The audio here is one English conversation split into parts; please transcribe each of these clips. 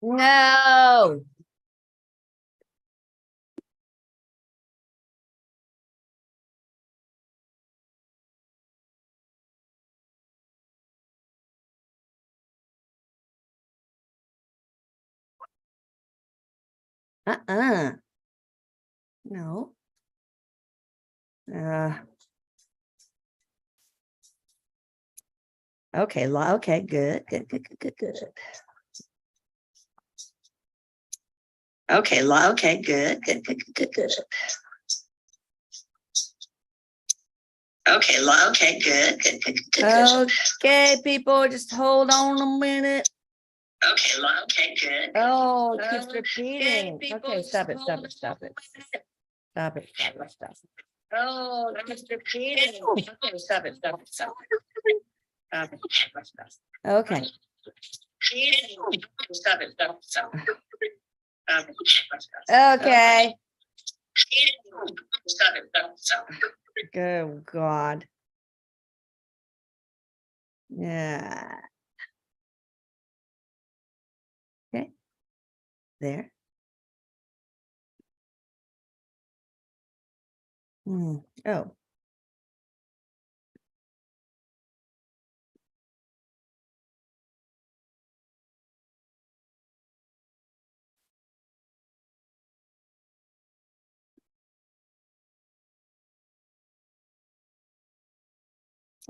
No. No. Okay, okay, good. Okay, okay, good. Okay, okay, good. Okay, people, just hold on a minute. Okay, okay, good. Oh, it keeps repeating. Okay, stop it. Oh, it keeps repeating. Okay, stop it. Okay. Okay. Oh, God. Yeah. Okay. There. Oh.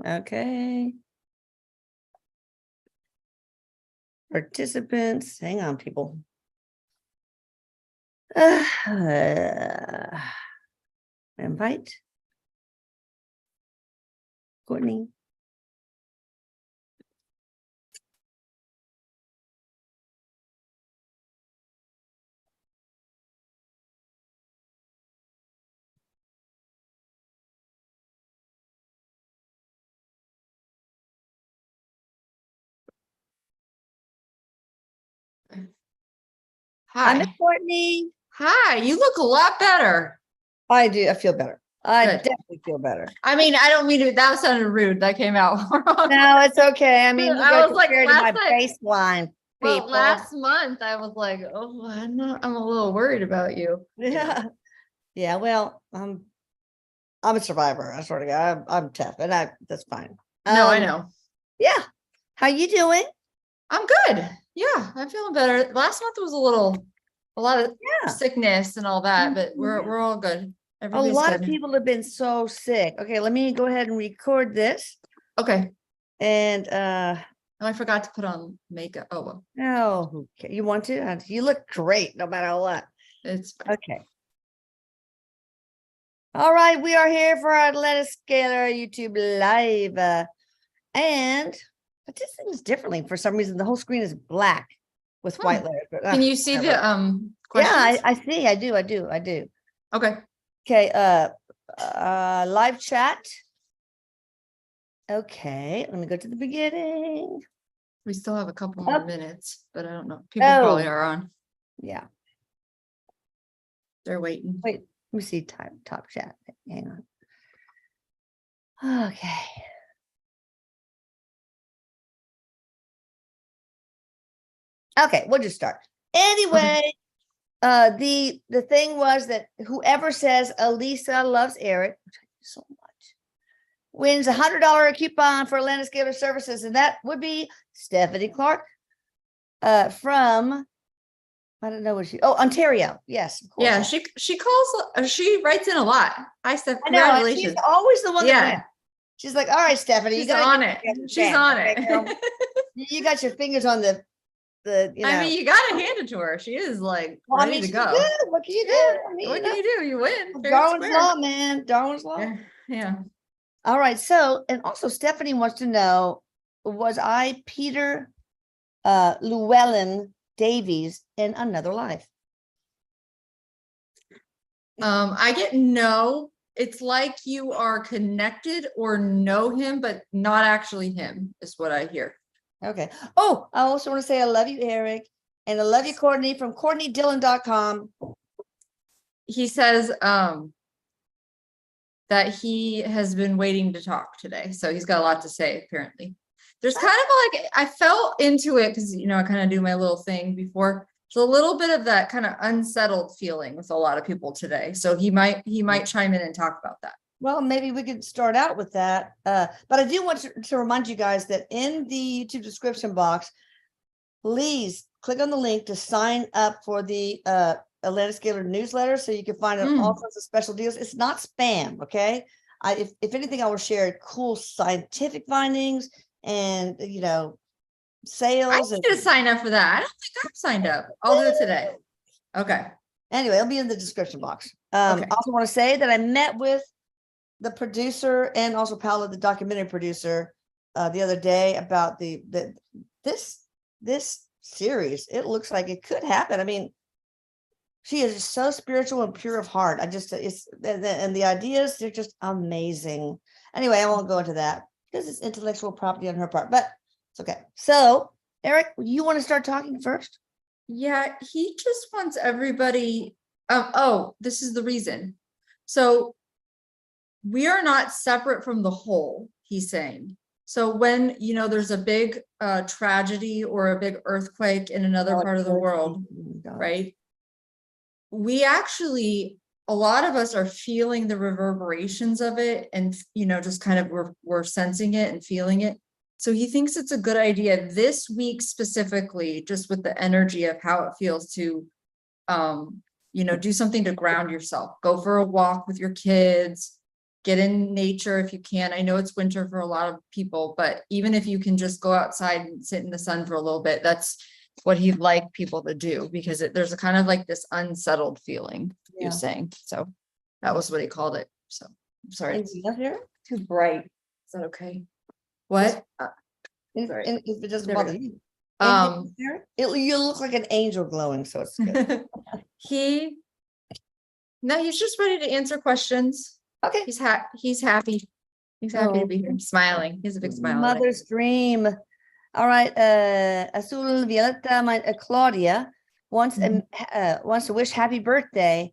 Okay. Participants, hang on, people. Invite. Courtney. Hi. I'm Courtney. Hi, you look a lot better. I do. I feel better. I Good. definitely feel better. I mean, I don't mean to, that sounded rude. That came out wrong. No, it's okay. I mean, you I got was like, compared to my last time- baseline. Well, People. last month I was like, oh, I'm a little worried about you. Yeah. Yeah. Well, I'm a survivor. I sort of I'm tough, and that's fine. No, I know. Yeah. How you doing? I'm good. Yeah, I'm feeling better. Last month was a lot of sickness and all that, but we're all good. Everybody's a lot good. of people have been so sick. Okay, let me go ahead and record this. Okay. And I forgot to put on makeup. Oh well. No, okay. You want to? You look great no matter what. It's fine. Okay. All right, we are here for our Atlantis Scalar YouTube live. And but this thing is differently for some reason. The whole screen is black with white layers. But, can you see whatever. the questions? Yeah, I see. I do. Okay. Okay, live chat. Okay, let me go to the beginning. We still have a couple more minutes, but I don't know. People probably are on. Yeah. They're waiting. Wait, let me see top chat. Hang on. Okay. Okay, we'll just start. Anyway, the thing was that whoever says Elisa loves Eric, which I do so much, wins $100 coupon for Atlantis Scalar services, and that would be Stephanie Clark from I don't know what Ontario. Yes, of course. Yeah, she calls. She writes in a lot. Hi, Steph. I know. Congratulations. She's always the one that wins. She's like, all right, Stephanie, she's on it. She's on it. You got your fingers on the. I mean, you gotta hand it to her. She is like ready to go. Good. What can you do? I mean, what can you do? You win. Darwin's law, man. Darwin's law. Yeah. All right. So, and also Stephanie wants to know, was I Peter Llewellyn Davies in another life? I get no. It's like you are connected or know him, but not actually him, is what I hear. Okay. Oh, I also want to say I love you, Eric. And I love you, Courtney, from CourtneyDillon.com. He says that he has been waiting to talk today. So he's got a lot to say, apparently. There's kind of like, I felt into it because, I kind of do my little thing before. It's a little bit of that kind of unsettled feeling with a lot of people today. So he might chime in and talk about that. Well, maybe we could start out with that. But I do want to remind you guys that in the YouTube description box, please click on the link to sign up for the Atlantis Scalar newsletter so you can find out all sorts of special deals. It's not spam, okay? If anything, I will share cool scientific findings and, sales. I need to sign up for that. I don't think I've signed up. I'll do it today. Okay. Anyway, it'll be in the description box. I also want to say that I met with the producer and also Paula, the documentary producer, the other day about this series. It looks like it could happen. I mean, she is just so spiritual and pure of heart. And the ideas, they're just amazing. Anyway, I won't go into that because it's intellectual property on her part, but it's okay. So, Eric, you want to start talking first? Yeah, he just wants everybody. This is the reason. So we are not separate from the whole, he's saying. So when, there's a big tragedy or a big earthquake in another part of the world, right? We actually, a lot of us are feeling the reverberations of it and, just kind of we're sensing it and feeling it. So he thinks it's a good idea this week specifically, just with the energy of how it feels to, do something to ground yourself. Go for a walk with your kids, get in nature if you can. I know it's winter for a lot of people, but even if you can just go outside and sit in the sun for a little bit, that's what he'd like people to do, because there's a kind of like this unsettled feeling, he was saying. So that was what he called it. So I'm sorry. Is it here? Too bright. Is that okay? What? Sorry. If it doesn't There bother we you, you look like an angel glowing, so it's good. He's just ready to answer questions. Okay. He's happy. He's happy to be here, smiling. He has a big smile. Mother's dream. All right. Azul Violeta, Claudia wants to wish happy birthday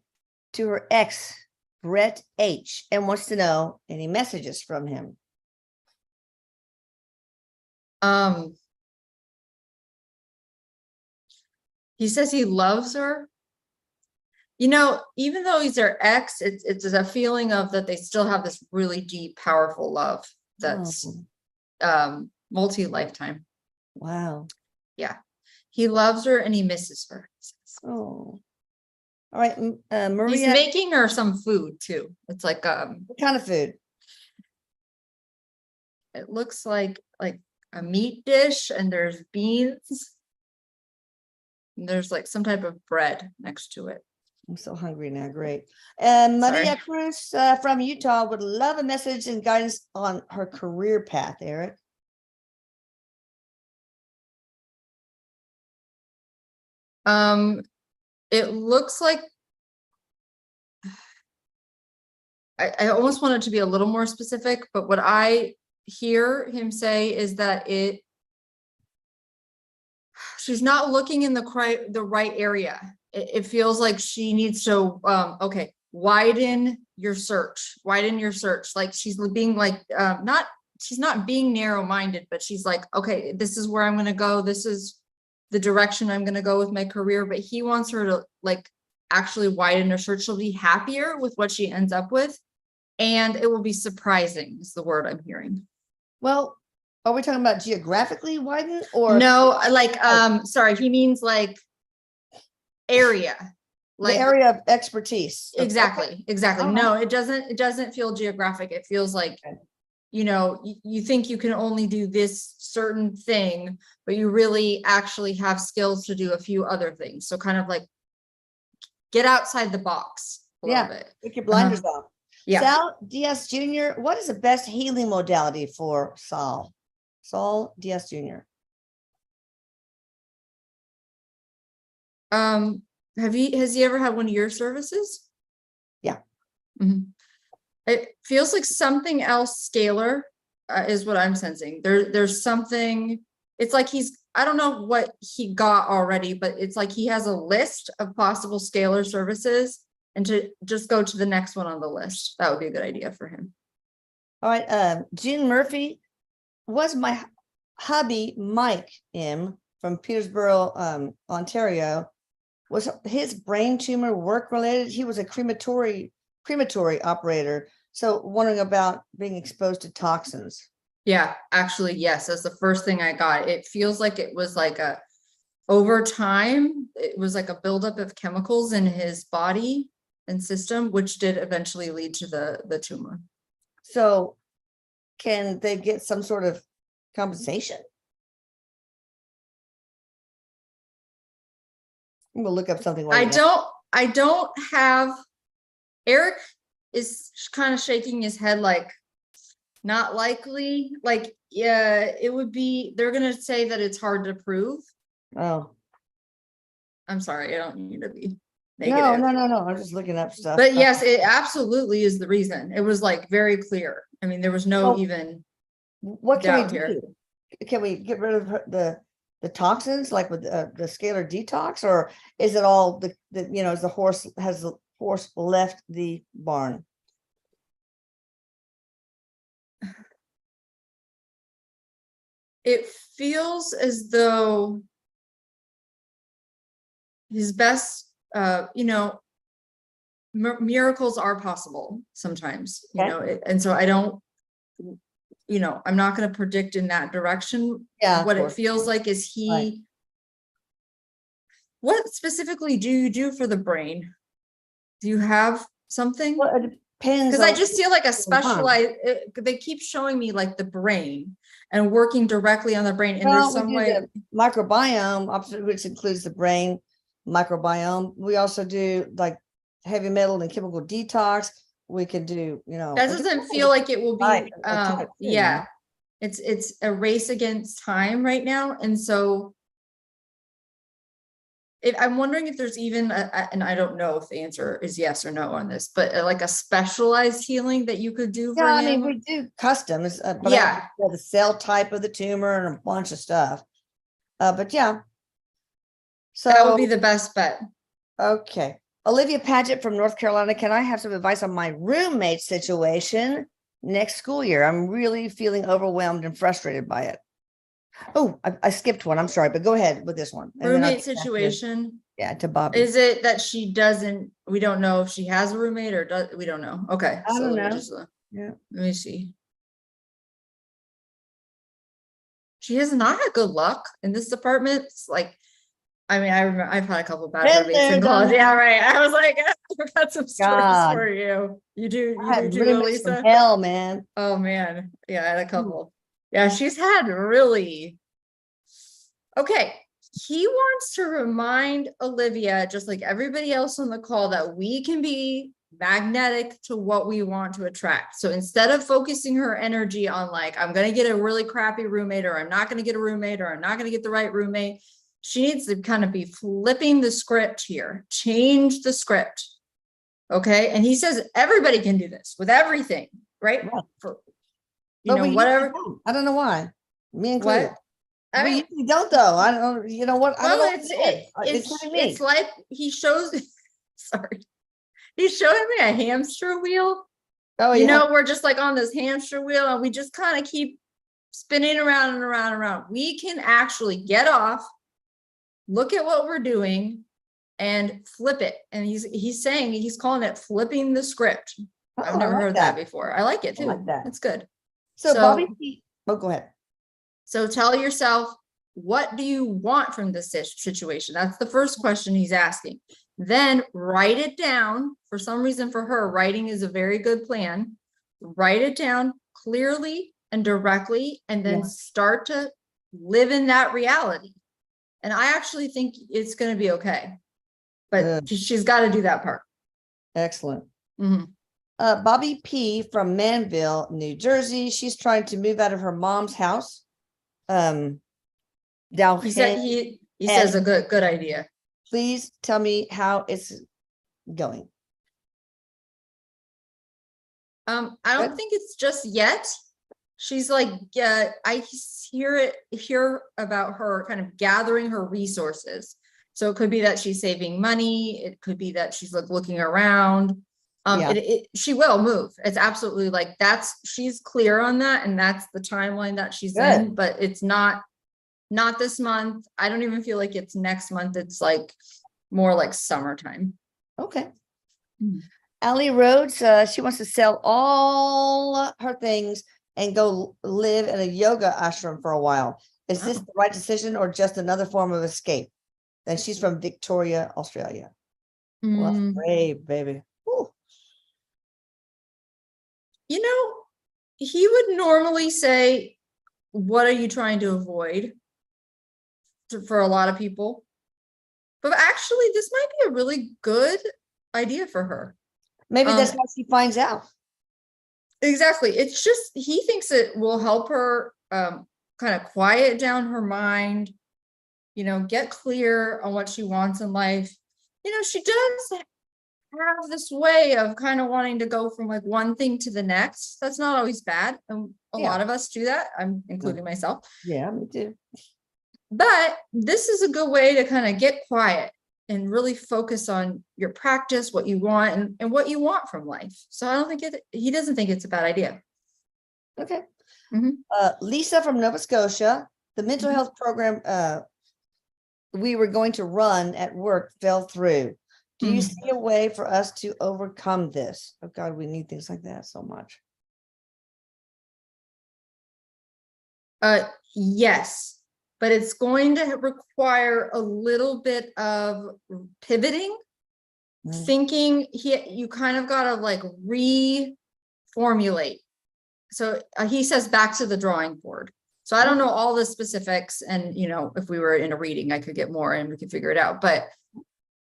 to her ex, Brett H, and wants to know any messages from him. He says he loves her. Even though he's their ex, it's a feeling of that they still have this really deep, powerful love that's multi-lifetime. Wow. Yeah. He loves her and he misses her. Oh. All right. Maria. He's making her some food too. It's like what kind of food? It looks like a meat dish, and there's beans. And there's like some type of bread next to it. I'm so hungry now. Great. Maria Cruz from Utah would love a message and guidance on her career path, Eric. It looks like I almost want it to be a little more specific, but what I hear him say is that she's not looking in the right area. It feels like she needs to widen your search. Like she's being like she's not being narrow-minded, but she's like, okay, this is where I'm going to go. This is the direction I'm going to go with my career. But he wants her to like actually widen her search. She'll be happier with what she ends up with, and it will be surprising is the word I'm hearing. Well, are we talking about geographically widen or no? Like sorry, he means like area, like the area of expertise. Exactly. Uh-huh. No, it doesn't feel geographic. It feels like you think you can only do this certain thing, but you really actually have skills to do a few other things. So kind of like get outside the box a little bit. Take your blinders off. Yeah. Sal Diaz Jr., what is the best healing modality for Saul? Saul Diaz Jr. Has he ever had one of your services? Yeah. Mm-hmm. It feels like something else scalar is what I'm sensing. There's something, it's like I don't know what he got already, but it's like he has a list of possible scalar services, and to just go to the next one on the list. That would be a good idea for him. All right. Jean Murphy, was my hubby, Mike M. from Petersboro, Ontario, was his brain tumor work related? He was a crematory operator. So wondering about being exposed to toxins. Yeah, actually, yes, that's the first thing I got. It feels like it was like over time, it was like a buildup of chemicals in his body and system, which did eventually lead to the tumor. So can they get some sort of compensation? I'm gonna look up something. I don't have, Eric is kind of shaking his head like, not likely, like, yeah, it would be, they're gonna say that it's hard to prove. Oh, I'm sorry, I don't need to be no, negative. no. I'm just looking up stuff. But yes, it absolutely is the reason. It was like very clear. I mean, there was no Well, even what can we doubt here. do? Can we get rid of the toxins, like with the scalar detox, or is it all the has the horse left the barn? It feels as though his best, miracles are possible sometimes, Okay. and so I don't, I'm not going to predict in that direction. Yeah, of What it course. feels like is Right. What specifically do you do for the brain? Do you have something? Well, it depends. Because I just feel like a on- specialized, they keep showing me like the brain and working directly on the brain. And Well, there's some we do way. the microbiome, which includes the brain microbiome. We also do like heavy metal and chemical detox. We can do, That doesn't feel like it will be, type too, yeah. It's a race against time right now. And so I'm wondering if there's even, and I don't know if the answer is yes or no on this, but like a specialized healing that you could do for Yeah, I him. mean, we do customs, but I Yeah. have to know the cell type of the tumor and a bunch of stuff. But yeah. That would So, be the best bet. okay. Olivia Paget from North Carolina. Can I have some advice on my roommate situation next school year? I'm really feeling overwhelmed and frustrated by it. Oh, I skipped one. I'm sorry, but go ahead with this one. And then I'll Roommate get back situation. to Bobby. Is it that she doesn't, we don't know if she has a roommate or does, we don't know. Okay. I So don't let me know. just, Yeah. let me see. She has not had good luck in this department. It's like, I mean, I remember I've had a couple bad Been roommates there, in done college. that. Yeah, right. I was like, I've got some stories God. for you. You do I had too, roommates from Elisa? hell, man. Oh man. Yeah, I had a couple. Yeah, she's had really. Okay. He wants to remind Olivia, just like everybody else on the call, that we can be magnetic to what we want to attract. So instead of focusing her energy on like, I'm going to get a really crappy roommate, or I'm not going to get a roommate, or I'm not going to get the right roommate, she needs to kind of be flipping the script here, change the script. Okay. And he says, everybody can do this with everything, right? Right. For, But we whatever. usually don't. I don't know why. Me included. What? I We mean, usually don't though. I don't. You know what? I don't know. well, it's like he shows. Sorry, he's showing me a hamster wheel. Oh yeah. We're just like on this hamster wheel, and we just kind of keep spinning around and around and around. We can actually get off, look at what we're doing, and flip it. And he's saying, he's calling it flipping the script. Oh, I've never I like heard that before. I like it I too. like that. It's good. So Bobby, oh, go ahead. So tell yourself, what do you want from this situation? That's the first question he's asking. Then write it down. For some reason, for her, writing is a very good plan. Write it down clearly and directly, and then start to live in that reality. And I actually think it's going to be okay. But she's got to do that part. Excellent. Mm-hmm. Bobby P from Manville, New Jersey. She's trying to move out of her mom's house. He said he says a good idea. Please tell me how it's going. I don't think it's just yet. She's like, I hear about her kind of gathering her resources. So it could be that she's saving money. It could be that she's like looking around. Yeah. She will move. It's absolutely like, she's clear on that. And that's the timeline that she's Good. in, but it's not this month. I don't even feel like it's next month. It's like more like summertime. Okay. Mm. Allie Rhodes, she wants to sell all her things and go live in a yoga ashram for a while. Is this Oh. the right decision or just another form of escape? And she's from Victoria, Australia. Well, Mm. brave, baby. Woo. You know, he would normally say, what are you trying to avoid for a lot of people? But actually, this might be a really good idea for her. Maybe that's how she finds out. Exactly. It's just, he thinks it will help her kind of quiet down her mind, you know, get clear on what she wants in life. You know, she does have this way of kind of wanting to go from like one thing to the next. That's not always bad. And a lot of us do that. I'm including myself. Yeah, me too. But this is a good way to kind of get quiet and really focus on your practice, what you want and what you want from life. So I don't think he doesn't think it's a bad idea. Okay. Mhm. Lisa from Nova Scotia, the mental Mhm. health program we were going to run at work fell through. Do you Mhm. see a way for us to overcome this? Oh God, we need things like that so much. Yes, but it's going to require a little bit of pivoting, thinking. You kind of got to like reformulate. So he says back to the drawing board. So I don't know all the specifics, and you know, if we were in a reading, I could get more and we could figure it out. But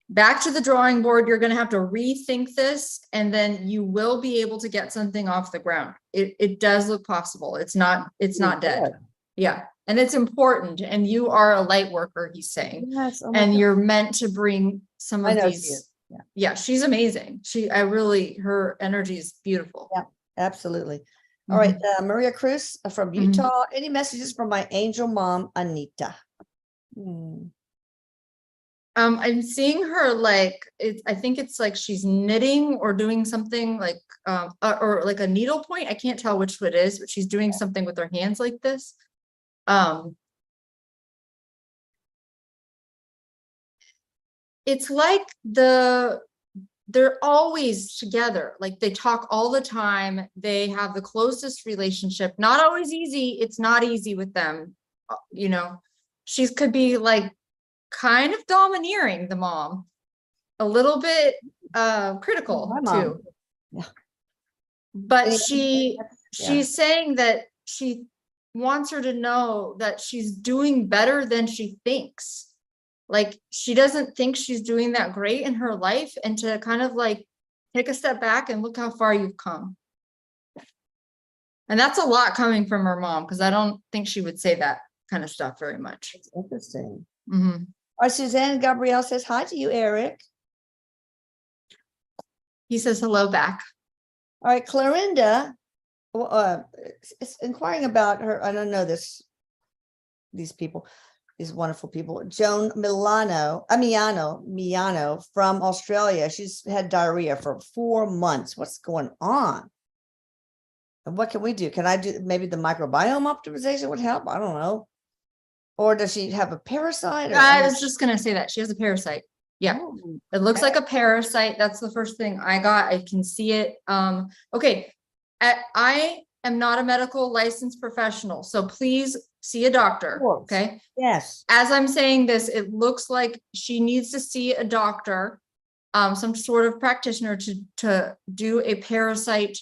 back to the drawing board, you're going to have to rethink this, and then you will be able to get something off the ground. It does look possible. It's not dead. Yeah. And it's important. And you are a light worker, he's saying. Yes. Oh and you're meant to bring some of these. Yeah, she's amazing. Her energy is beautiful. Yeah, absolutely. All right, Maria Cruz from Utah. Any messages from my angel mom, Anita? I'm seeing her like I think it's like she's knitting or doing something like or like a needle point. I can't tell which it is, but she's doing something with her hands like this. It's like they're always together. Like they talk all the time. They have the closest relationship. Not always easy. It's not easy with them. You know, she could be like kind of domineering, the mom, a little bit critical too. Yeah. But she's saying that she wants her to know that she's doing better than she thinks. Like she doesn't think she's doing that great in her life, and to kind of like take a step back and look how far you've come. And that's a lot coming from her mom, because I don't think she would say that kind of stuff very much. It's interesting. Mm-hmm. All right, Suzanne Gabrielle says hi to you, Eric. He says hello back. All right, Clarinda is inquiring about her. I don't know these people, these wonderful people. Joan Miano from Australia. She's had diarrhea for 4 months. What's going on? And what can we do? Can I do maybe the microbiome optimization would help? I don't know. Or does she have a parasite? I was just going to say that she has a parasite. Yeah. Oh, it looks like a parasite. That's the first thing I got. I can see it. Okay. I am not a medical licensed professional, so please see a doctor. Okay. Yes. As I'm saying this, it looks like she needs to see a doctor, some sort of practitioner to do a parasite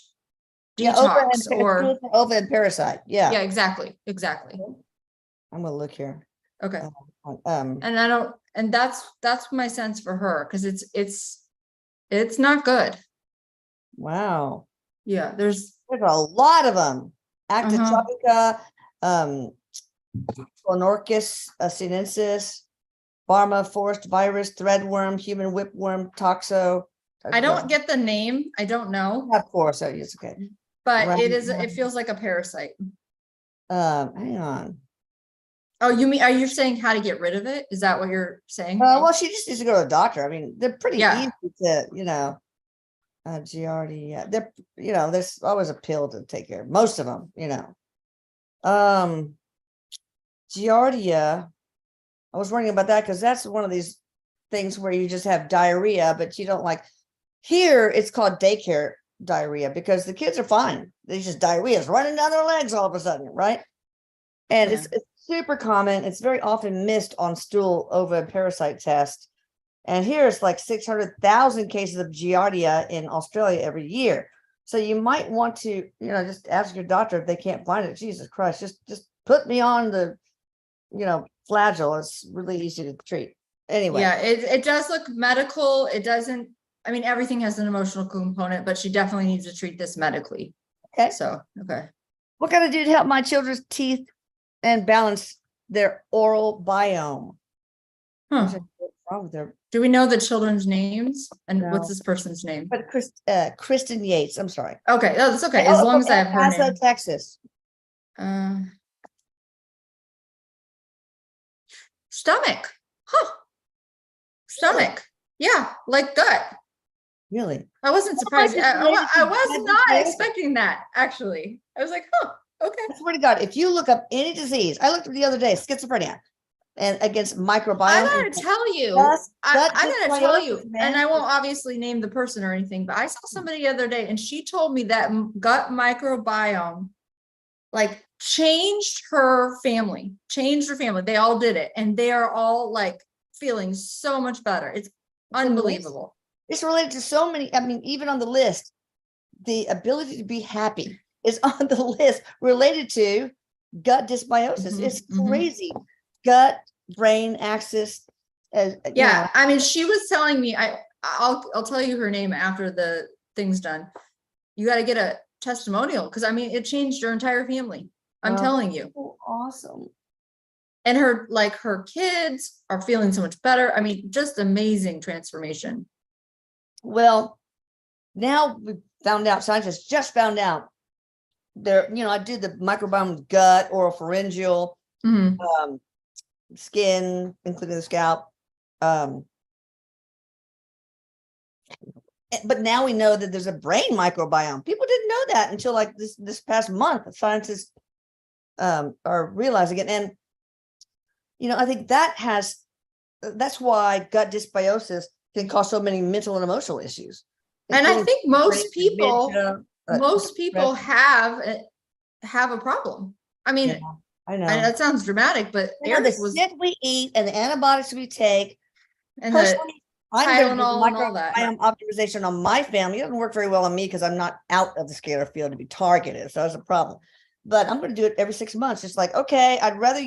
detox or over and parasite. Yeah. Yeah, exactly. I'm gonna look here. Okay. And that's my sense for her, because it's not good. Wow. Yeah, there's a lot of them. Actotropica, Phonorchis sinensis, Barma forest virus, threadworm, human whipworm, toxo. I don't get the name. I don't know. Of course, it's okay. But it feels like a parasite. Hang on. Oh, are you saying how to get rid of it? Is that what you're saying? Well, she just needs to go to a doctor. I mean, they're pretty easy to, Giardia, they're, there's always a pill to take care of, most of them, Giardia, I was wondering about that because that's one of these things where you just have diarrhea, but you don't like, here it's called daycare diarrhea because the kids are fine. They just diarrhea is running down their legs all of a sudden, right? And Yeah. it's super common. It's very often missed on stool over a parasite test. And here it's like 600,000 cases of Giardia in Australia every year. So you might want to, just ask your doctor if they can't find it. Jesus Christ, just put me on the, Flagyl. It's really easy to treat. Anyway. Yeah, it does look medical. It doesn't, I mean, everything has an emotional component, but she definitely needs to treat this medically. Okay. So, okay. What can I do to help my children's teeth and balance their oral biome? Huh. What's wrong with their? Do we know the children's names? And No. what's this person's name? But Kristen Yates. I'm sorry. Okay, oh, that's okay. As long as I have her Paso, name. Texas. Stomach. Huh. Stomach. Yeah, like gut. Really? I wasn't surprised. I was That's not weird. expecting that, actually. I was like, huh, okay. I swear to God, if you look up any disease, I looked up the other day, schizophrenia, and against microbiome. I gotta tell you, Yes, I gut gotta tell you, dysbiosis, man. and I won't obviously name the person or anything, but I saw somebody the other day and she told me that gut microbiome like changed her family. They all did it, and they are all like feeling so much better. It's unbelievable. It's related to so many. I mean, even on the list, the ability to be happy is on the list related to gut dysbiosis. It's crazy. Gut brain axis. Yeah, I mean, she was telling me, I'll tell you her name after the thing's done. You got to get a testimonial because I mean, it changed her entire family. I'm telling you. So awesome. And her kids are feeling so much better. I mean, just amazing transformation. Well, now we found out, scientists just found out there, I did the microbiome gut, oropharyngeal, skin, including the scalp. But now we know that there's a brain microbiome. People didn't know that until like this past month. Scientists are realizing it. And, I think that's why gut dysbiosis can cause so many mental and emotional issues. And I think most people depression. have a problem. I mean, Yeah, I know. that sounds dramatic, but The shit we eat and the antibiotics we take. And personally, I'm Tylenol going to do and all that. microbiome optimization on my family. It doesn't work very well on me because I'm not out of the scalar field to be targeted. So that's a problem. But I'm going to do it every 6 months. It's like, okay, I'd rather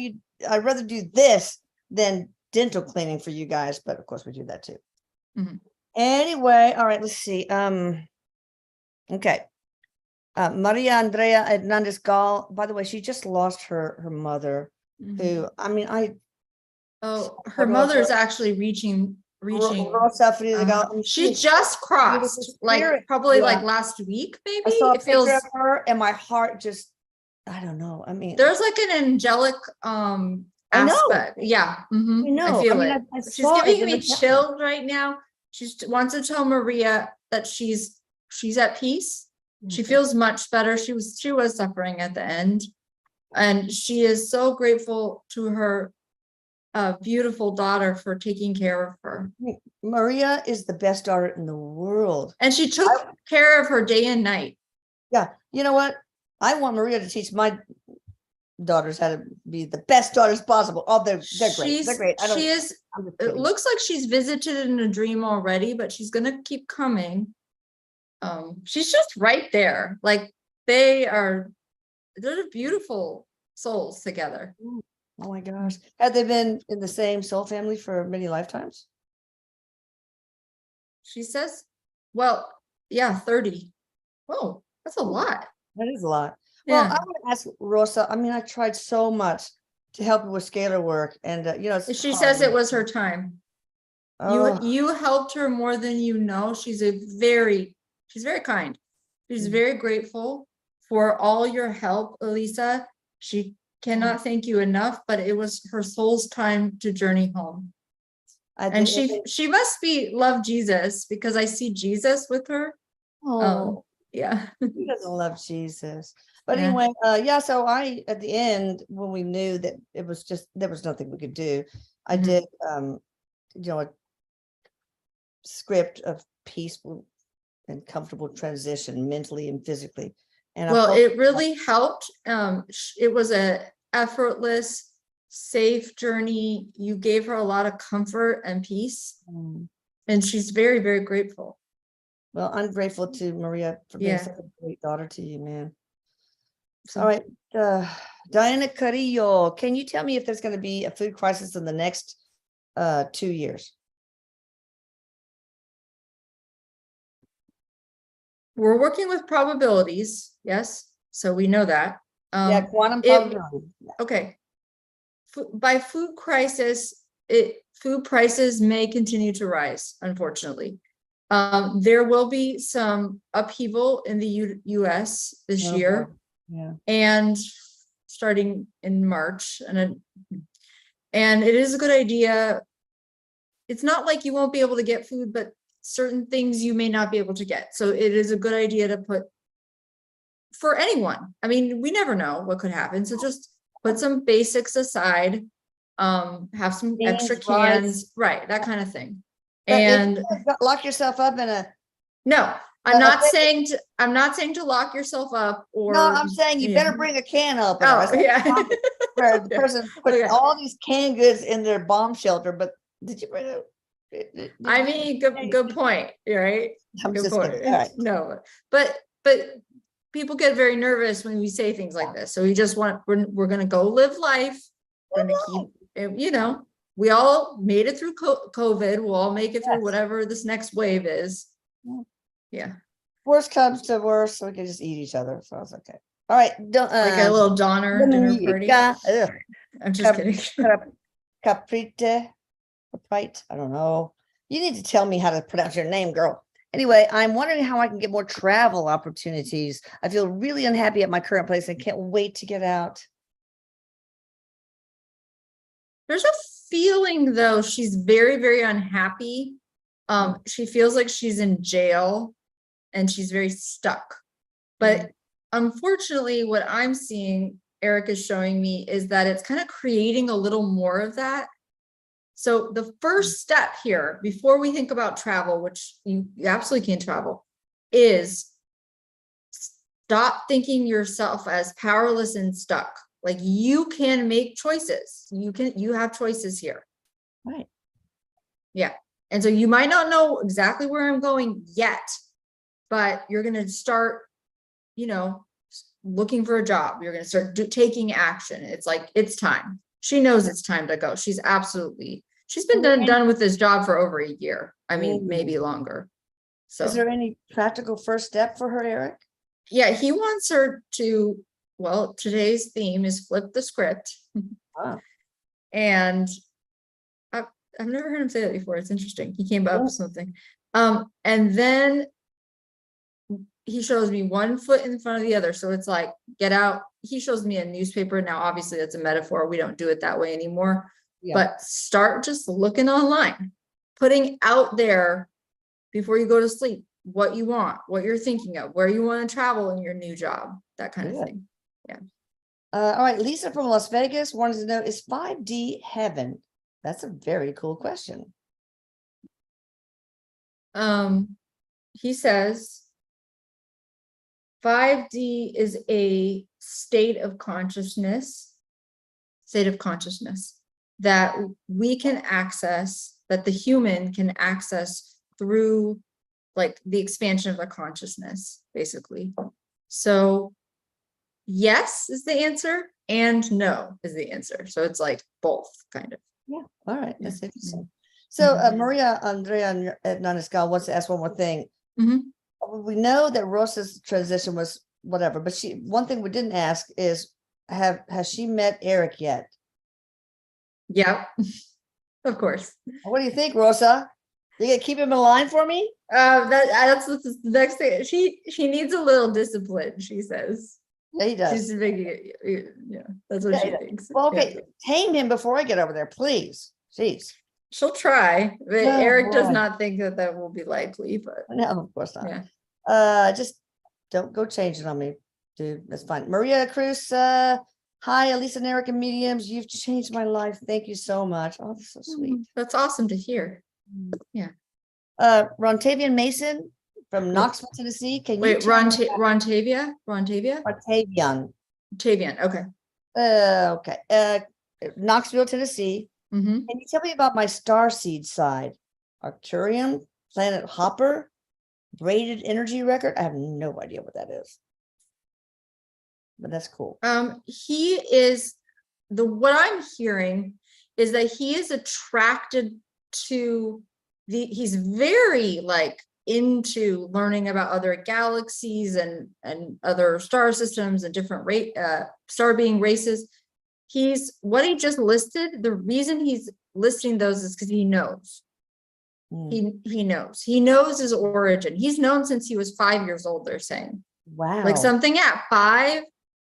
do this than dental cleaning for you guys. But of course we do that too. Anyway, all right, let's see. Okay. Maria Andrea Hernandez Gall, by the way, she just lost her mother, who, I mean, her mother's actually reaching. Rosa Frida Gall. She just crossed, like probably like last week, maybe. I saw a it feels picture of her and my heart just, I don't know. I mean, there's like an angelic aspect. Yeah. I feel it. She's giving me chills right now. She wants to tell Maria that she's at peace. She feels much better. She was suffering at the end, and she is so grateful to her beautiful daughter for taking care of her. Maria is the best daughter in the world, and she took care of her day and night. Yeah, you know what? I want Maria to teach my daughters how to be the best daughters possible. Oh, they're great. They're great. It looks like she's visited in a dream already, but she's gonna keep coming. She's just right there. Like they're beautiful souls together. Oh my gosh. Have they been in the same soul family for many lifetimes? She says, well, yeah, 30. Oh, that's a lot. That is a lot. Well, I want to ask Rosa. I mean, I tried so much to help her with scalar work, and she says it was her time. You helped her more than you know. She's very kind. She's very grateful for all your help, Elisa. She cannot thank you enough, but it was her soul's time to journey home. And she must love Jesus, because I see Jesus with her. Oh, Yeah. he doesn't love Jesus. But Yeah. anyway, yeah, so I, at the end, when we knew that it was just, there was nothing we could do, I Mhm. did, a script of peaceful and comfortable transition mentally and physically. And I Well, hope, it really helped. It was a effortless, safe journey. You gave her a lot of comfort and peace, and she's very, very grateful. well, I'm grateful to Maria for being Yeah. such a great daughter to you, man. So All right. Diana Carrillo, can you tell me if there's going to be a food crisis in the next 2 years? we're working with probabilities. Yes. So we know that. Yeah, quantum it- probability. Okay. By food crisis, food prices may continue to rise, unfortunately. There will be some upheaval in the US this Oh, year, boy. Yeah. and starting in March, and it is a good idea. It's not like you won't be able to get food, but certain things you may not be able to get. So it is a good idea to put for anyone. I mean, we never know what could happen. So just put some basics aside, have some extra Beans, rice. cans, right? That kind of thing. But if And you lock yourself up in a, no, I'm not saying to lock yourself up, or no, I'm saying you yeah. better bring a can opener. Oh, yeah. Where the Yeah. person put Okay. all these canned goods in their bomb shelter, but did you bring a? I mean, good point. You're right. I'm Good just point. kidding. All right. No, but people get very nervous when we say things like this. So we just we're gonna go live life. We're gonna keep, we all made it through COVID. We'll all make it through Yes. whatever this next wave is. Yeah. Yeah. Worst comes to worst, so we can just eat each other. So it's okay. All right. Don't Like a little dinner party. I'm just kidding. Caprite. I don't know. You need to tell me how to pronounce your name, girl. Anyway, I'm wondering how I can get more travel opportunities. I feel really unhappy at my current place and can't wait to get out. There's a feeling though, she's very, very unhappy. She feels like she's in jail and she's very stuck. But unfortunately, what I'm seeing, Eric is showing me, is that it's kind of creating a little more of that. So the first step here, before we think about travel, which you absolutely can travel, is stop thinking yourself as powerless and stuck. Like you can make choices. You have choices here. Right. Yeah. And so you might not know exactly where I'm going yet, but you're going to start, looking for a job. You're going to start taking action. It's like, it's time. She knows it's time to go. She's been done with this job for over a year. I mean, maybe longer. So is there any practical first step for her, Eric? Yeah, he wants her to, well, today's theme is flip the script. Wow. And I've never heard him say that before. It's interesting. He came up with something. And then he shows me one foot in front of the other. So it's like, get out. He shows me a newspaper. Now, obviously that's a metaphor. We don't do it that way anymore, but start just looking online, putting out there before you go to sleep, what you want, what you're thinking of, where you want to travel in your new job, that kind of thing. Yeah. All right. Lisa from Las Vegas wanted to know, is 5D heaven? That's a very cool question. He says 5D is a state of consciousness that we can access, that the human can access through like the expansion of the consciousness, basically. So yes is the answer and no is the answer. So it's like both kind of. Yeah. All right. That's interesting. So Maria Andrea Naniscal wants to ask one more thing. We know that Rosa's transition was whatever, but one thing we didn't ask is, has she met Eric yet? Yeah, of course. What do you think, Rosa? You gonna keep him in line for me? That's the next thing. She needs a little discipline, she says. Yeah, he does. She's making it, that's what she thinks. Well, okay, tame him before I get over there, please. Jeez. She'll try, but Eric does not think that will be likely, but no, of course not. Just don't go change it on me, dude. That's fine. Maria Cruz, hi, Elisa and Eric and mediums. You've changed my life. Thank you so much. Oh, that's so sweet. That's awesome to hear. Rontavian Mason from Knoxville, Tennessee. Can you Wait, tell me Rontavia? Rontavian? Tavian, okay. Okay. Knoxville, Tennessee. Mhm. Can you tell me about my starseed side? Arcturian, planet Hopper, braided energy record. I have no idea what that is, but that's cool. He is what I'm hearing is that he is attracted to he's very like into learning about other galaxies and other star systems and different star being races. What he just listed, the reason he's listing those is because he knows. He knows his origin. He's known since he was 5 years old, they're saying. Wow. Like something at 5,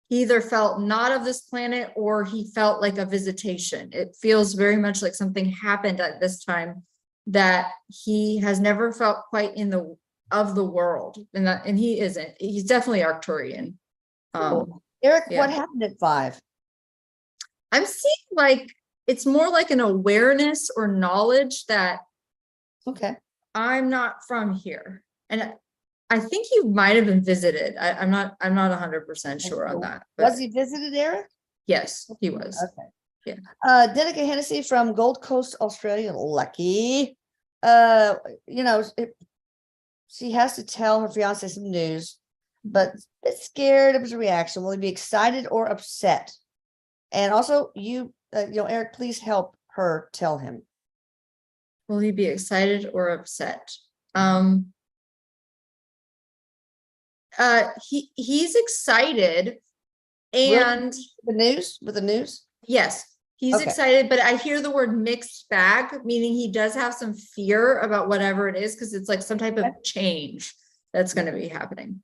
he either felt not of this planet or he felt like a visitation. It feels very much like something happened at this time that he has never felt quite of the world. And he isn't. He's definitely Arcturian. Cool. Eric, yeah. What happened at 5? I'm seeing like it's more like an awareness or knowledge that I'm not from here. And I think he might have been visited. I'm not 100% sure on that. But was he visited, Eric? Yes, he was. Okay. Yeah. Denica Hennessy from Gold Coast, Australia. Lucky. She has to tell her fiance some news, but a bit scared of his reaction. Will he be excited or upset? And also, Eric, please help her tell him. Will he be excited or upset? He's excited, and with the news. Yes, he's excited, but I hear the word mixed bag, meaning he does have some fear about whatever it is, because it's like some type of change that's going to be happening.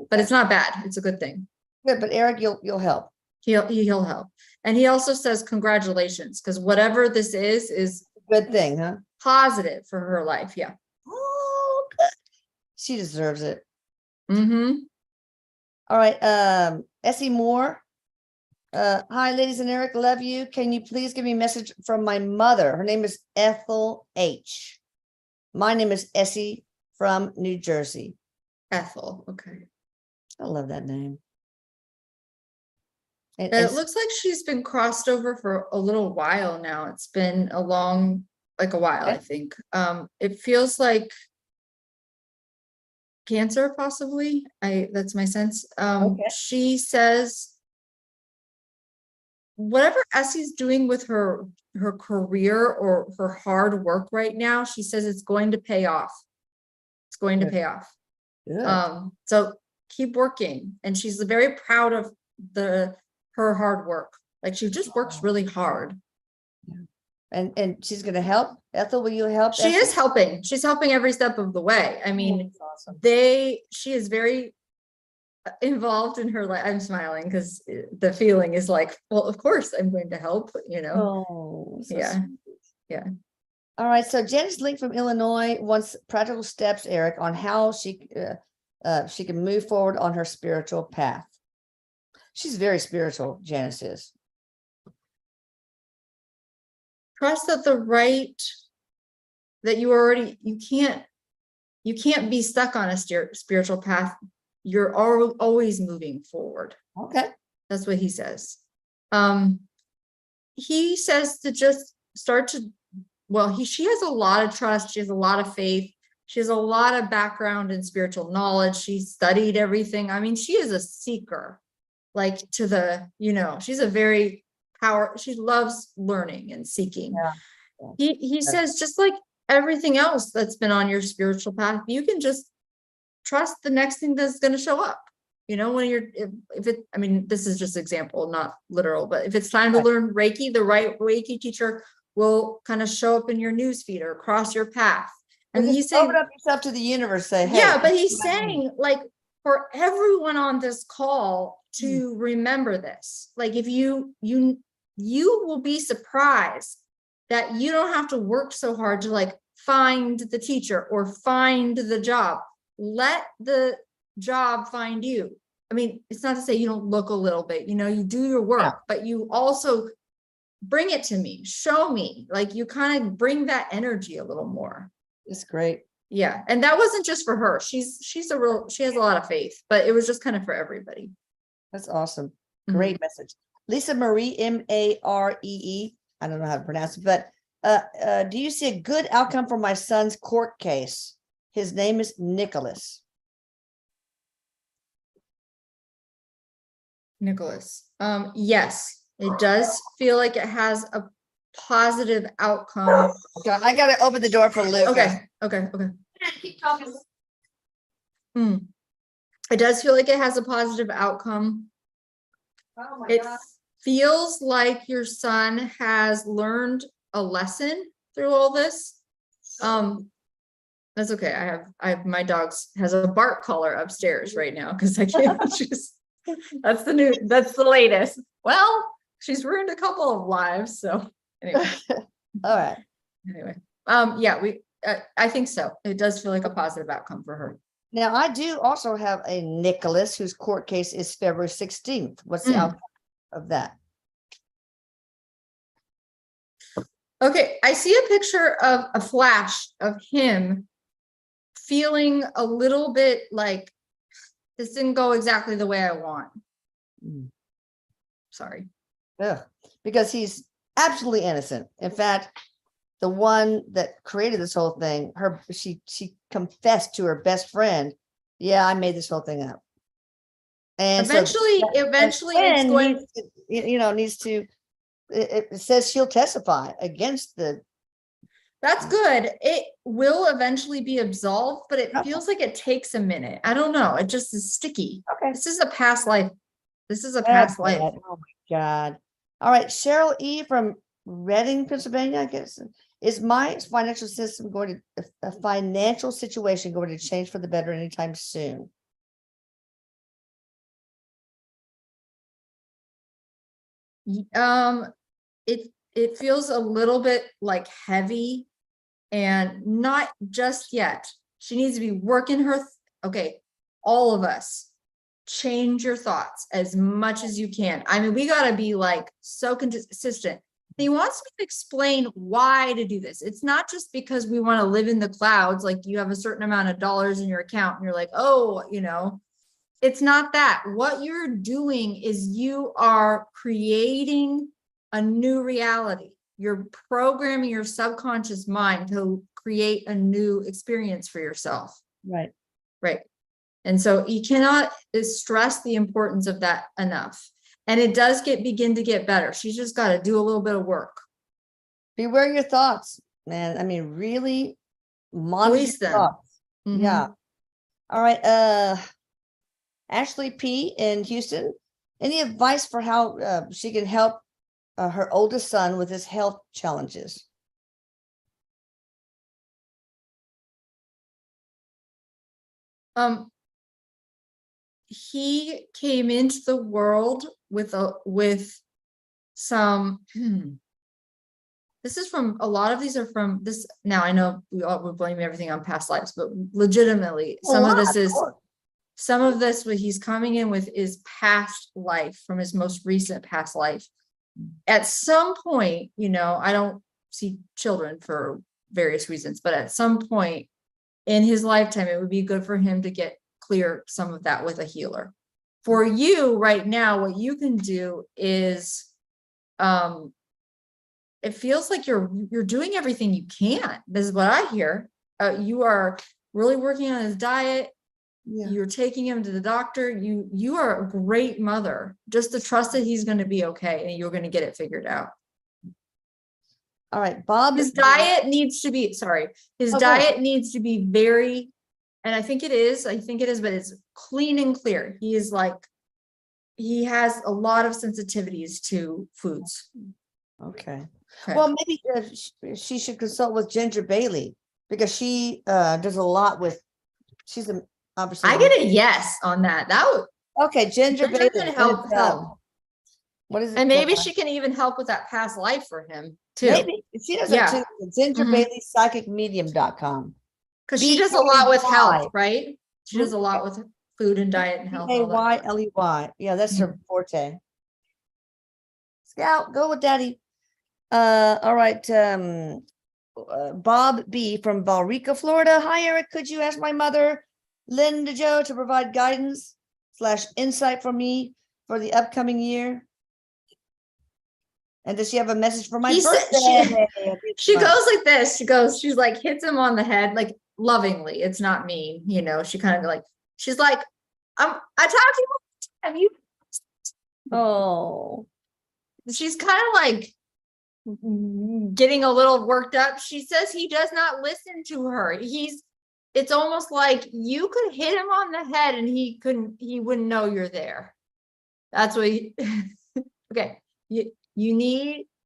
But it's not bad. It's a good thing. Good, but Eric, you'll help. He'll help. And he also says congratulations, because whatever this is a good thing, huh? Positive for her life. Yeah. Oh, good. She deserves it. Mm-hmm. All right. Essie Moore. Hi, ladies and Eric, love you. Can you please give me a message from my mother? Her name is Ethel H. My name is Essie from New Jersey. Ethel. Okay. I love that name. And it looks like she's been crossed over for a little while now. It's been a while, I think. It feels like cancer, possibly. That's my sense. She says whatever Essie's doing with her career or her hard work right now, she says it's going to pay off. It's going to pay off. Good. So keep working. And she's very proud of her hard work. Like she just works really hard. Yeah. And she's going to help. Ethel, will you help? She is helping. She's helping every step of the way. I mean, awesome. She is very involved in her life. I'm smiling because the feeling is like, well, of course I'm going to help, Oh, so yeah. sweet. Yeah. All right. So Janice Link from Illinois wants practical steps, Eric, on how she can move forward on her spiritual path. She's very spiritual, Janice is. Trust that you can't be stuck on a spiritual path. You're always moving forward. Okay. That's what he says. He says to just start to, she has a lot of trust. She has a lot of faith. She has a lot of background in spiritual knowledge. She studied everything. I mean, she is a seeker, like she's a very she loves learning and seeking. Yeah. He says, just like everything else that's been on your spiritual path, you can just trust the next thing that's going to show up. When this is just example, not literal, but if it's time to learn Reiki, the right Reiki teacher will kind of show up in your newsfeed or cross your path. And he's saying, open up yourself to the universe, say, hey. Yeah, but he's saying, like, for everyone on this call to remember this, like, if you will be surprised that you don't have to work so hard to like find the teacher or find the job. let the job find you. I mean, it's not to say you don't look a little bit, you know, you do your work, but you also bring it to me, show me, like you kind of bring that energy a little more. It's great. Yeah. And that wasn't just for her. She has a lot of faith, but it was just kind of for everybody. That's awesome. Great message. Lisa Marie, Maree. I don't know how to pronounce it, but do you see a good outcome for my son's court case? His name is Nicholas. Nicholas. Yes, it does feel like it has a positive outcome. I got to open the door for Luke. Okay. Keep talking. It does feel like it has a positive outcome. Oh my It God. feels like your son has learned a lesson through all this. That's okay. I have my dog's has a bark collar upstairs right now because I can't just. That's the latest. Well, she's ruined a couple of lives, so anyway. All right. Anyway, yeah, I think so. It does feel like a positive outcome for her. Now, I do also have a Nicholas whose court case is February 16th. What's the outcome of that? Okay, I see a picture of a flash of him feeling a little bit like this didn't go exactly the way I want. Sorry. Ugh, because he's absolutely innocent. In fact, the one that created this whole thing, she confessed to her best friend, yeah, I made this whole thing up. And eventually it's going needs to it says she'll testify against the. That's good. It will eventually be absolved, but it feels like it takes a minute. I don't know. It just is sticky. Okay. This is a past life. This is a past life. Oh my God. All right. Cheryl E. from Reading, Pennsylvania, I guess. Is my financial system going to a financial situation going to change for the better anytime soon? It feels a little bit like heavy and not just yet. She needs to be working her. Okay. All of us change your thoughts as much as you can. I mean, we got to be like so consistent. He wants me to explain why to do this. It's not just because we want to live in the clouds. Like you have a certain amount of dollars in your account and you're like, oh, it's not that. What you're doing is you are creating a new reality. You're programming your subconscious mind to create a new experience for yourself. Right. Right. And so you cannot stress the importance of that enough. And it does begin to get better. She's just got to do a little bit of work. Beware your thoughts, man. I mean, really monitor your thoughts. Yeah. All right. Ashley P. in Houston. Any advice for how she can help her oldest son with his health challenges? He came into the world with some. This is from a lot of these are from this. Now I know we're blaming everything on past lives, but legitimately, some of this what he's coming in with is past life from his most recent past life. At some point, I don't see children for various reasons, but at some point in his lifetime, it would be good for him to get clear some of that with a healer. For you right now, what you can do is, it feels like you're doing everything you can. This is what I hear. You are really working on his diet. Yeah. You're taking him to the doctor. You are a great mother. Just to trust that he's going to be okay and you're going to get it figured out. All right, Bob. His diet needs to be, diet needs to be very, and I think it is, but it's clean and clear. He has a lot of sensitivities to foods. Okay. Well, maybe she should consult with Ginger Bailey because she does a lot with, she's obviously. I get a yes on that. That would. Okay, Ginger Bailey can help. What is it? And maybe she can even help with that past life for him too. Maybe she does it too. Ginger Bailey, psychicmedium.com. Because she does a lot with health, right? She does a lot with food and diet and health. All that. Payley. Yeah, that's her forte. Scout, go with daddy. All right. Bob B from Ballrica, Florida. Hi, Eric. Could you ask my mother, Linda Joe, to provide guidance / insight for me for the upcoming year? And does she have a message for my birthday? She goes like this. She's like, hits him on the head, like lovingly. It's not mean, you know. She kind of like, she's like, I talk to you all the time. Oh, She's kind of like getting a little worked up. She says he does not listen to her. It's almost like you could hit him on the head and he wouldn't know you're there. That's what okay.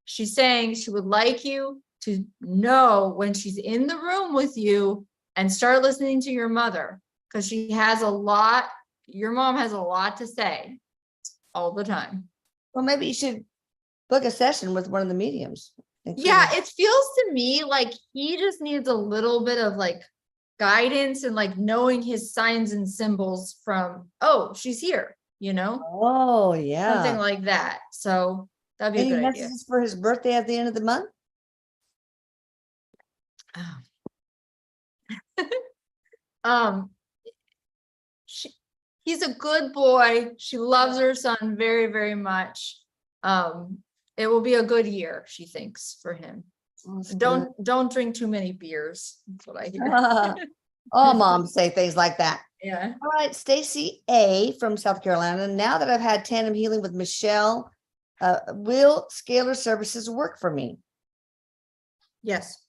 She's saying she would like you to know when she's in the room with you and start listening to your mother, because your mom has a lot to say all the time. well, maybe you should book a session with one of the mediums. Yeah, it feels to me like he just needs a little bit of like guidance and like knowing his signs and symbols from, oh, she's here, you know? Oh, yeah. Something like that. So that'd be Any a good messages idea. for his birthday at the end of the month? He's a good boy. She loves her son very, very much. It will be a good year, she thinks, for him. Don't drink too many beers. That's what I hear. All moms say things like that. Yeah. All right, Stacy A from South Carolina. Now that I've had tandem healing with Michelle, will scalar services work for me? Yes.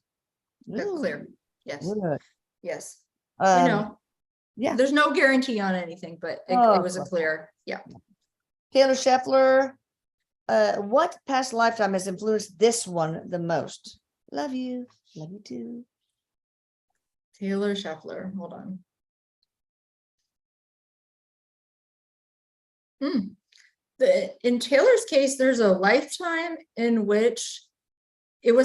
That's clear. Yes. Good. Yes. Yeah. There's no guarantee on anything, but it was a clear. Yeah. Taylor Scheffler, what past lifetime has influenced this one the most? Love you. Love you too. Taylor Scheffler. Hold on. In Taylor's case, there's a lifetime in which Taylor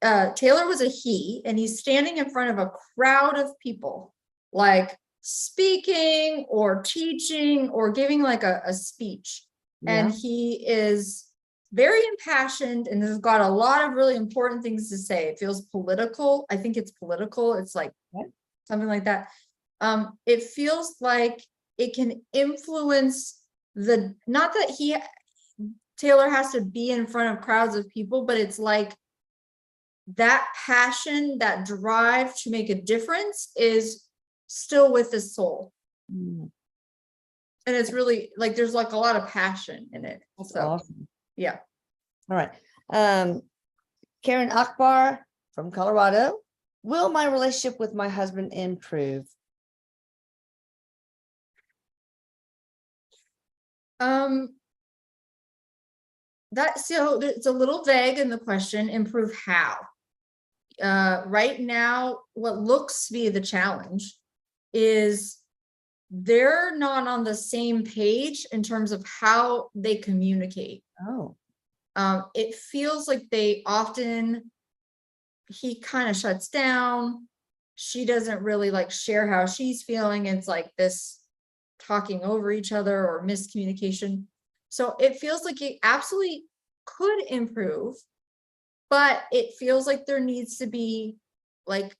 was a he, and he's standing in front of a crowd of people, like speaking or teaching or giving like a speech. Yeah. And he is very impassioned and has got a lot of really important things to say. It feels political. I think it's political. It's like something like that. It feels like it can influence not that Taylor has to be in front of crowds of people, but it's like that passion, that drive to make a difference is still with his soul. And it's really like, there's like a lot of passion in it. That's awesome. Yeah. All right. Karen Akbar from Colorado. Will my relationship with my husband improve? So it's a little vague in the question. Improve how? Right now, what looks to be the challenge is they're not on the same page in terms of how they communicate. Oh. It feels like he kind of shuts down. She doesn't really like share how she's feeling. It's like this talking over each other or miscommunication. So it feels like it absolutely could improve, but it feels like there needs to be like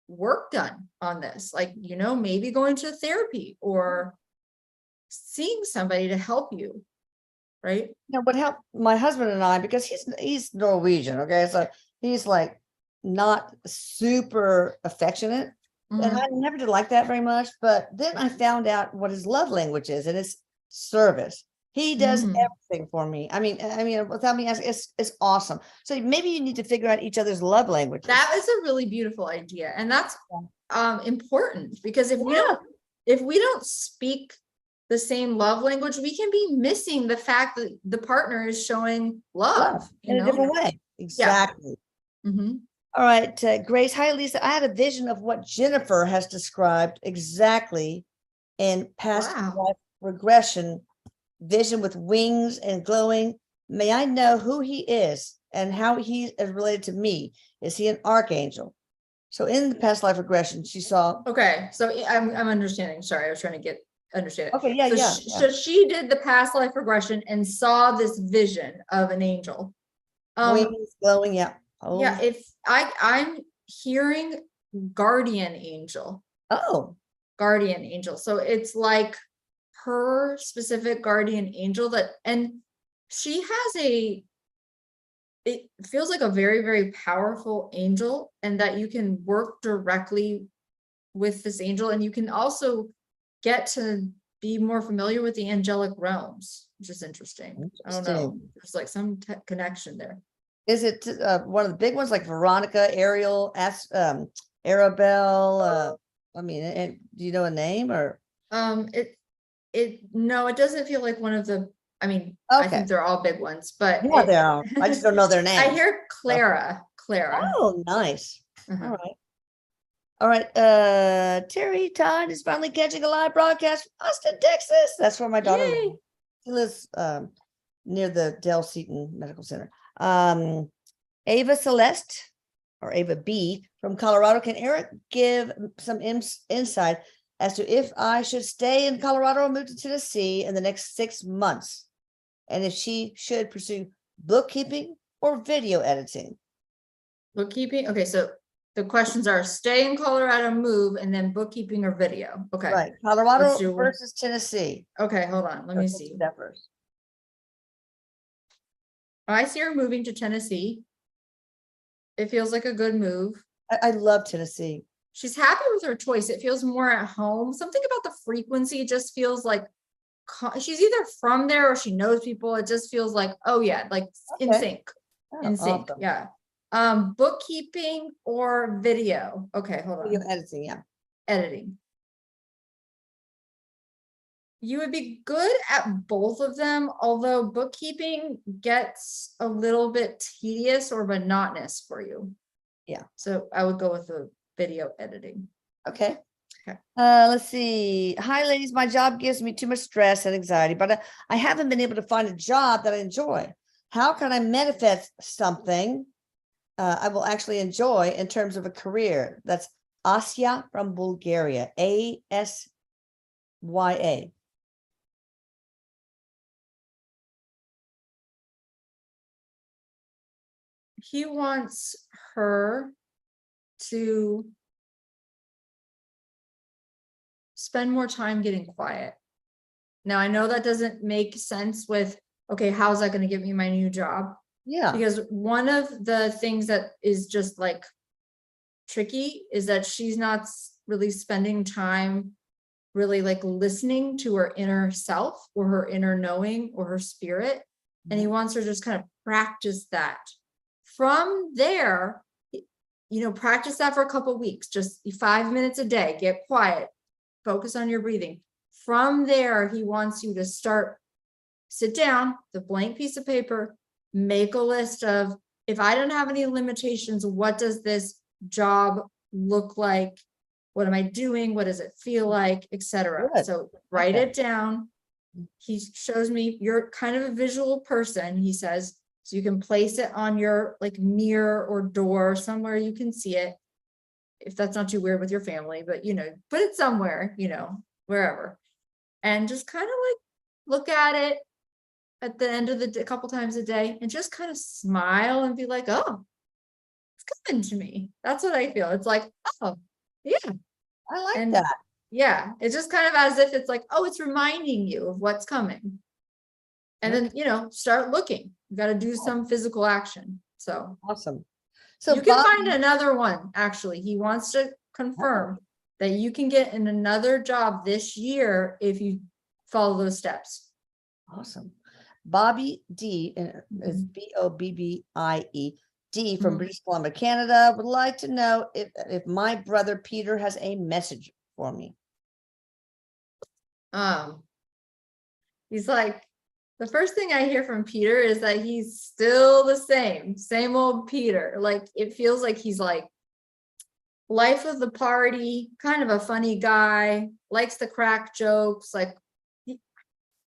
work done on this, like, maybe going to therapy or seeing somebody to help you, right? What helped my husband and I, because he's Norwegian, okay, so he's like not super affectionate, and I never did like that very much. But then I found out what his love language is, and it's service. He does everything for me. I mean, without me asking, it's awesome. So maybe you need to figure out each other's love language. That is a really beautiful idea, and that's important, because if we don't speak the same love language, we can be missing the fact that the partner is showing love in a different way. Exactly. Yeah. All right, Grace. Hi, Lisa. I had a vision of what Jennifer has described exactly in past life regression. Vision with wings and glowing. May I know who he is and how he is related to me? Is he an archangel? So in the past life regression, she saw. Okay, so I'm understanding. Sorry, I was trying to understand it. Okay, yeah, So yeah, so she did the past life regression and saw this vision of an angel. Wings glowing, yeah. Yeah, Oh, if I'm hearing guardian angel. Guardian angel. So it's like her specific guardian angel and she has it feels like a very, very powerful angel, and that you can work directly with this angel, and you can also get to be more familiar with the angelic realms, which is interesting. I don't know. There's like some connection there. Is it one of the big ones like Veronica, Ariel, Arabelle? I mean, and do you know a name or? No, it doesn't feel like one of the. I mean, I think they're all big ones, but yeah, they are. I just don't know their names. I hear Clara. Oh, nice. Uh-huh. All right. Terry Todd is finally catching a live broadcast from Austin, Texas. That's where my daughter lives. She lives near the Dell Seaton Medical Center. Ava Celeste or Ava B from Colorado. Can Eric give some insight as to if I should stay in Colorado or move to Tennessee in the next 6 months? And if she should pursue bookkeeping or video editing? Bookkeeping. Okay, so the questions are stay in Colorado, move, and then bookkeeping or video. Okay. Right. Colorado versus Tennessee. Okay, hold on. Let me see. That first. I see her moving to Tennessee. It feels like a good move. I love Tennessee. She's happy with her choice. It feels more at home. Something about the frequency just feels like she's either from there or she knows people. It just feels like, oh yeah, like in sync. In sync. Awesome. Yeah. Bookkeeping or video. Okay, hold on. Video editing, yeah. Editing. You would be good at both of them, although bookkeeping gets a little bit tedious or monotonous for you. Yeah. So I would go with the video editing. Okay. Let's see. Hi, ladies. My job gives me too much stress and anxiety, but I haven't been able to find a job that I enjoy. How can I manifest something I will actually enjoy in terms of a career? That's Asya from Bulgaria. ASYA. He wants her to spend more time getting quiet. Now, I know that doesn't make sense with, okay, how's that going to get me my new job? Yeah. Because one of the things that is just like tricky is that she's not really spending time really like listening to her inner self or her inner knowing or her spirit. And he wants her to just kind of practice that. From there, practice that for a couple of weeks, just 5 minutes a day, get quiet, focus on your breathing. From there, he wants you to sit down, the blank piece of paper, make a list of, if I don't have any limitations, what does this job look like? What am I doing? What does it feel like, etc. So write it down. He shows me you're kind of a visual person, he says, so you can place it on your like mirror or door, somewhere you can see it. If that's not too weird with your family, but put it somewhere, wherever. And just kind of like look at it at the end of the day, a couple times a day, and just kind of smile and be like, oh, it's coming to me. That's what I feel. It's like, oh, yeah. I like that. Yeah. It's just kind of as if it's like, oh, it's reminding you of what's coming. And then, start looking. You got to do some physical action. So awesome. So you can find another one. Actually, he wants to confirm that you can get in another job this year if you follow those steps. Awesome. Bobby D is BOBBIE D from British Columbia, Canada, would like to know if my brother Peter has a message for me. He's like, the first thing I hear from Peter is that he's still the same old Peter. Like, it feels like he's like life of the party, kind of a funny guy, likes to crack jokes. Like,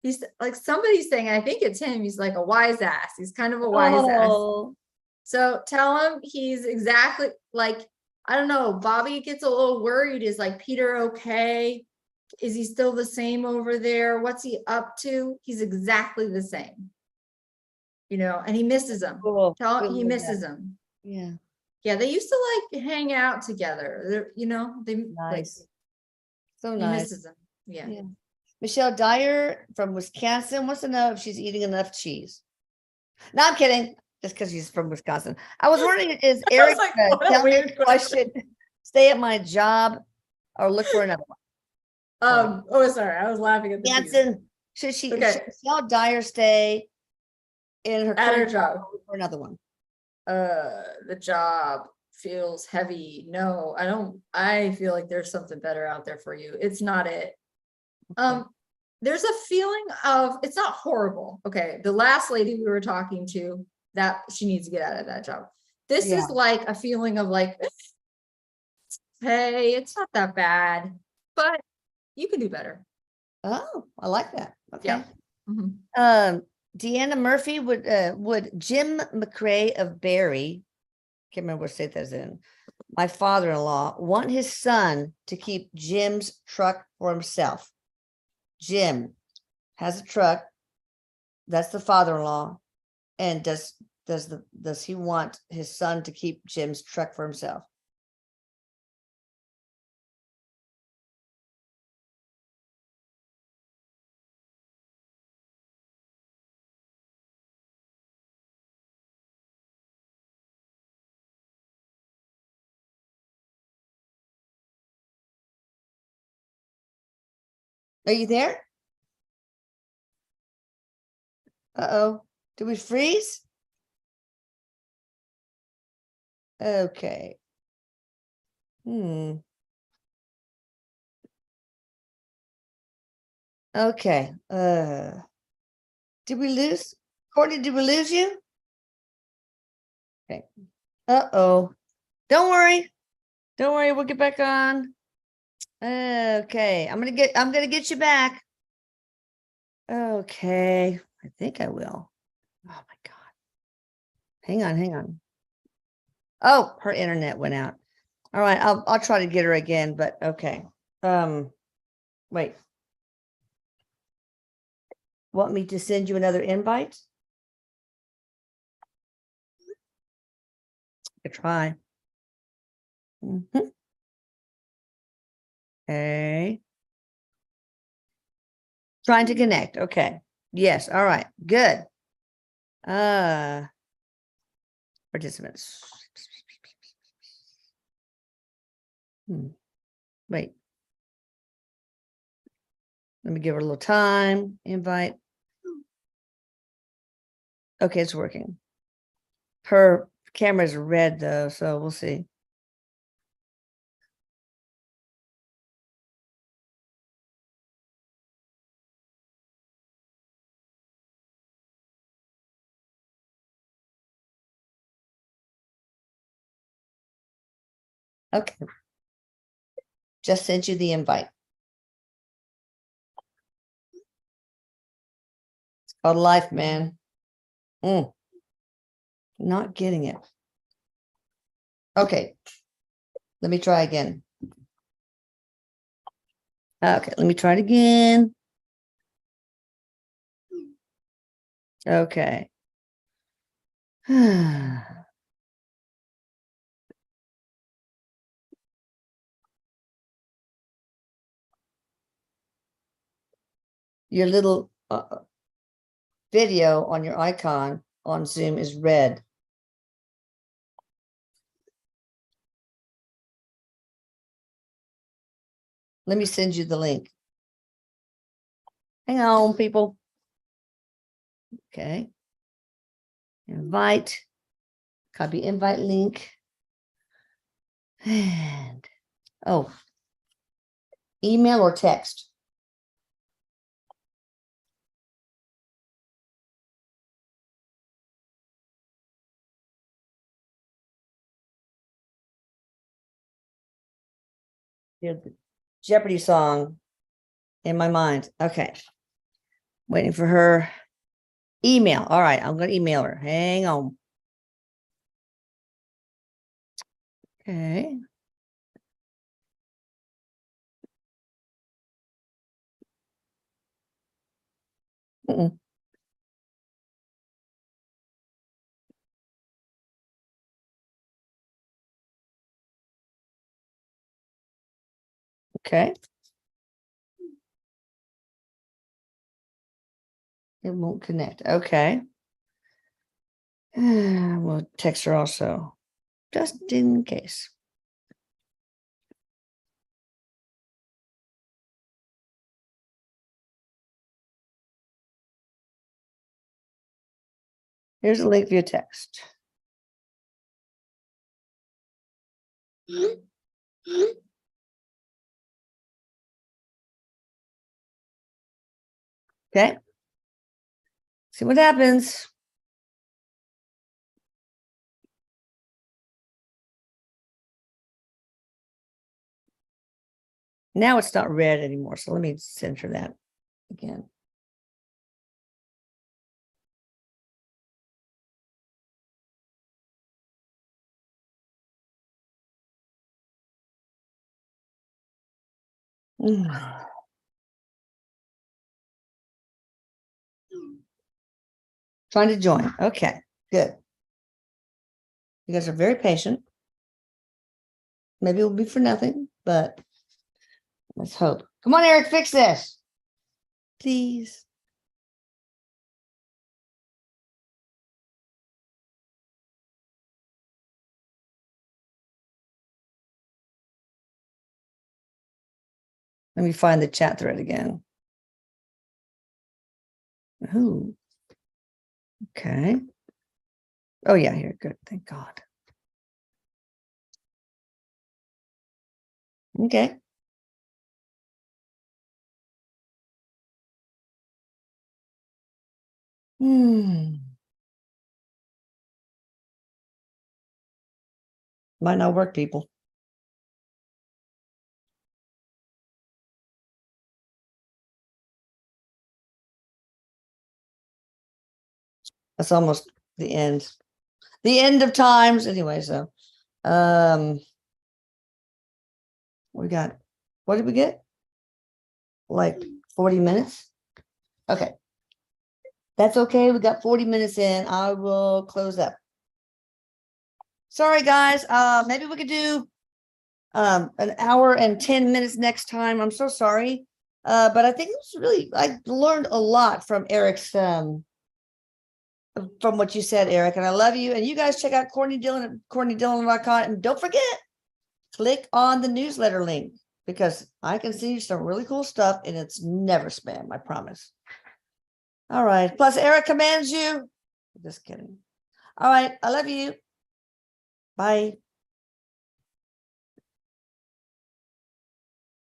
he's like, somebody's saying, I think it's him, he's like a wise ass. He's kind of a wise ass. So tell him he's exactly like, I don't know, Bobby gets a little worried. Is like Peter okay? Is he still the same over there? What's he up to? He's exactly the same. You know, and he misses him. Cool. Tell Good him he with misses that. him. Yeah. Yeah, they used to like hang out together. They're, you know, they like, Nice. So he nice. misses him. Yeah. Yeah. Michelle Dyer from Wisconsin wants to know if she's eating enough cheese. No, I'm kidding. Just because she's from Wisconsin. I was wondering, is I Eric was like, what a telling me weird if I should stay at my job or look for another one? Oh, sorry, I was laughing at the cheese. Wisconsin, should Okay. Michelle Dyer stay in her At her current job. or look for another one? The job feels heavy. No, I don't. I feel like there's something better out there for you. It's not it. There's a feeling of, it's not horrible. Okay, the last lady we were talking to, that she needs to get out of that job. This Yeah. is like a feeling of like, hey, it's not that bad, but you can do better. Oh, I like that. Okay. Yeah. Mhm. Deanna Murphy, would Jim McCrae of Barry, can't remember what state that's in, my father-in-law, want his son to keep Jim's truck for himself? Jim has a truck. That's the father-in-law. And does he want his son to keep Jim's truck for himself? Are you there? Uh-oh. Did we freeze? Okay. Okay. Did we lose? Courtney, did we lose you? Okay. Uh-oh. Don't worry. Don't worry, we'll get back on. Okay. I'm gonna get you back. Okay. I think I will. Oh my God. Hang on. Oh, her internet went out. All right, I'll try to get her again, but okay. Wait. Want me to send you another invite? I try. Okay. Trying to connect. Okay. Yes. All right. Good. Participants. Wait. Let me give her a little time. Invite. Okay, it's working. Her camera's red though, so we'll see. Okay. Just sent you the invite. It's called life, man. Not getting it. Okay. Let me try again. Okay, let me try it again. Okay. Your little video on your icon on Zoom is red. Let me send you the link. Hang on, people. Okay. Invite. Copy invite link. And email or text. Here's the Jeopardy song in my mind. Okay. Waiting for her. Email. All right. I'm going to email her. Hang on. Okay. Mm-mm. Okay. It won't connect. Okay. We'll text her also, just in case. Here's a link via text. Okay. See what happens. Now it's not red anymore. So let me center that again. Trying to join. Okay, good. You guys are very patient. Maybe it will be for nothing, but let's hope. Come on, Eric, fix this. Please. Let me find the chat thread again. Ooh. Okay. Oh, yeah, here. Good. Thank God. Okay. Might not work, people. That's almost the end. The end of times. Anyway, so we got, what did we get? Like 40 minutes? Okay. That's okay. We got 40 minutes in. I will close up. Sorry, guys. Maybe we could do an hour and 10 minutes next time. I'm so sorry. But I think it was really, I learned a lot from Eric's from what you said, Eric, and I love you. And you guys check out Courtney Dillon at CourtneyDillon.com. And don't forget, click on the newsletter link because I can see some really cool stuff and it's never spam, I promise. All right. Plus, Eric commands you. Just kidding. All right. I love you. Bye.